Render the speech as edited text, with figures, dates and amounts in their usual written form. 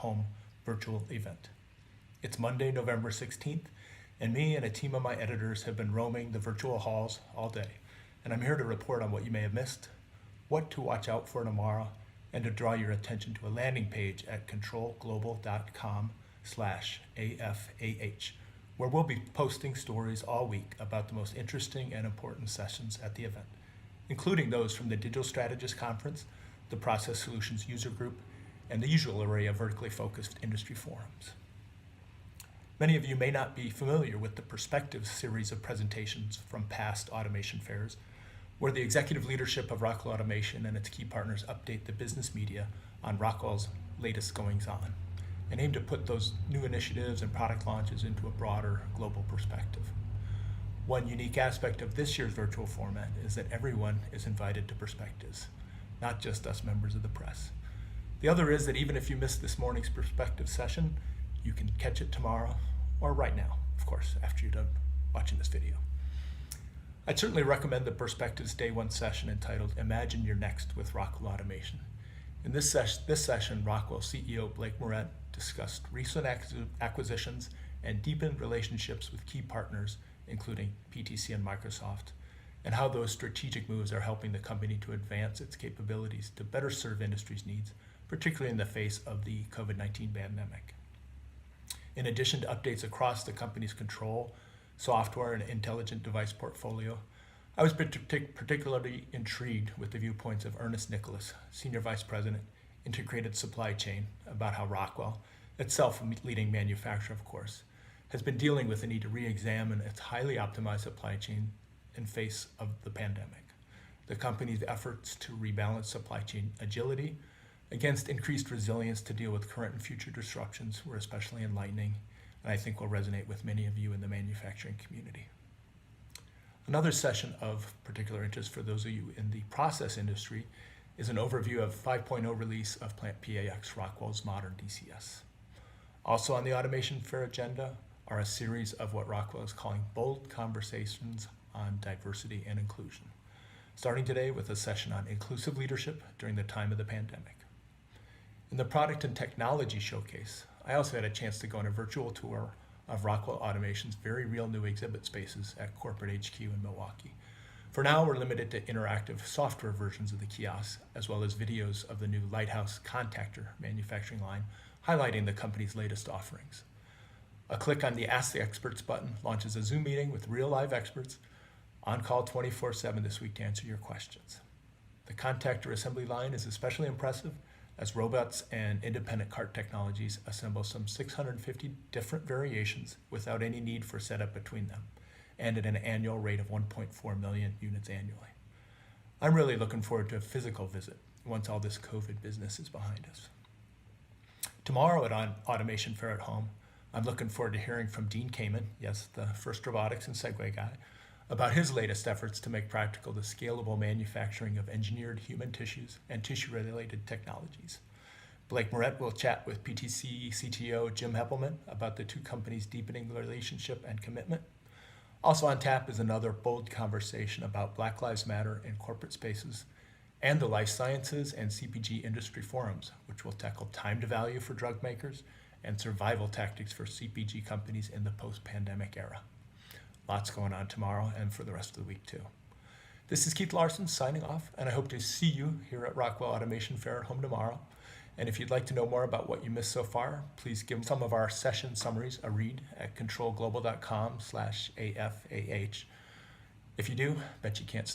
Home virtual event. It's Monday, November 16th, and me and a team of my editors have been roaming the virtual halls all day, and I'm here to report on what you may have missed, what to watch out for tomorrow, and to draw your attention to a landing page at controlglobal.com/AFAH, where we'll be posting stories all week about the most interesting and important sessions at the event, including those from the Digital Strategist Conference, the Process Solutions User Group, and the usual array of vertically focused industry forums. Many of you may not be familiar with the Perspectives series of presentations from past automation fairs, where the executive leadership of Rockwell Automation and its key partners update the business media on Rockwell's latest goings-on, and aim to put those new initiatives and product launches into a broader global perspective. One unique aspect of this year's virtual format is that everyone is invited to Perspectives, not just us members of the press. The other is that even if you missed this morning's Perspective session, you can catch it tomorrow, or right now, of course, after you're done watching this video. I'd certainly recommend the Perspectives Day 1 session entitled Imagine Your Next with Rockwell Automation. In this session, Rockwell CEO Blake Moret discussed recent acquisitions and deepened relationships with key partners, including PTC and Microsoft, and how those strategic moves are helping the company to advance its capabilities to better serve industry's needs, particularly in the face of the COVID-19 pandemic. In addition to updates across the company's control, software, and intelligent device portfolio, I was particularly intrigued with the viewpoints of Ernest Nicholas, Senior Vice President, Integrated Supply Chain, about how Rockwell, itself a leading manufacturer of course, has been dealing with the need to re-examine its highly optimized supply chain in face of the pandemic. The company's efforts to rebalance supply chain agility against increased resilience to deal with current and future disruptions were especially enlightening, and I think will resonate with many of you in the manufacturing community. Another session of particular interest for those of you in the process industry is an overview of 5.0 release of Plant PAX, Rockwell's modern DCS. Also on the Automation Fair agenda are a series of what Rockwell is calling bold conversations on diversity and inclusion, starting today with a session on inclusive leadership during the time of the pandemic. In the product and technology showcase, I also had a chance to go on a virtual tour of Rockwell Automation's very real new exhibit spaces at Corporate HQ in Milwaukee. For now, we're limited to interactive software versions of the kiosks, as well as videos of the new Lighthouse contactor manufacturing line, highlighting the company's latest offerings. A click on the Ask the Experts button launches a Zoom meeting with real live experts on call 24/7 this week to answer your questions. The contactor assembly line is especially impressive as robots and independent cart technologies assemble some 650 different variations without any need for setup between them, and at an annual rate of 1.4 million units annually. I'm really looking forward to a physical visit once all this COVID business is behind us. Tomorrow at Automation Fair at Home, I'm looking forward to hearing from Dean Kamen, yes, the first robotics and Segway guy, about his latest efforts to make practical the scalable manufacturing of engineered human tissues and tissue-related technologies. Blake Moret will chat with PTC CTO Jim Heppelman about the two companies' deepening relationship and commitment. Also on tap is another bold conversation about Black Lives Matter in corporate spaces and the life sciences and CPG industry forums, which will tackle time to value for drug makers and survival tactics for CPG companies in the post-pandemic era. Lots going on tomorrow and for the rest of the week too. This is Keith Larson signing off, and I hope to see you here at Rockwell Automation Fair at Home tomorrow. And if you'd like to know more about what you missed so far, please give some of our session summaries a read at controlglobal.com/AFAH. If you do, bet you can't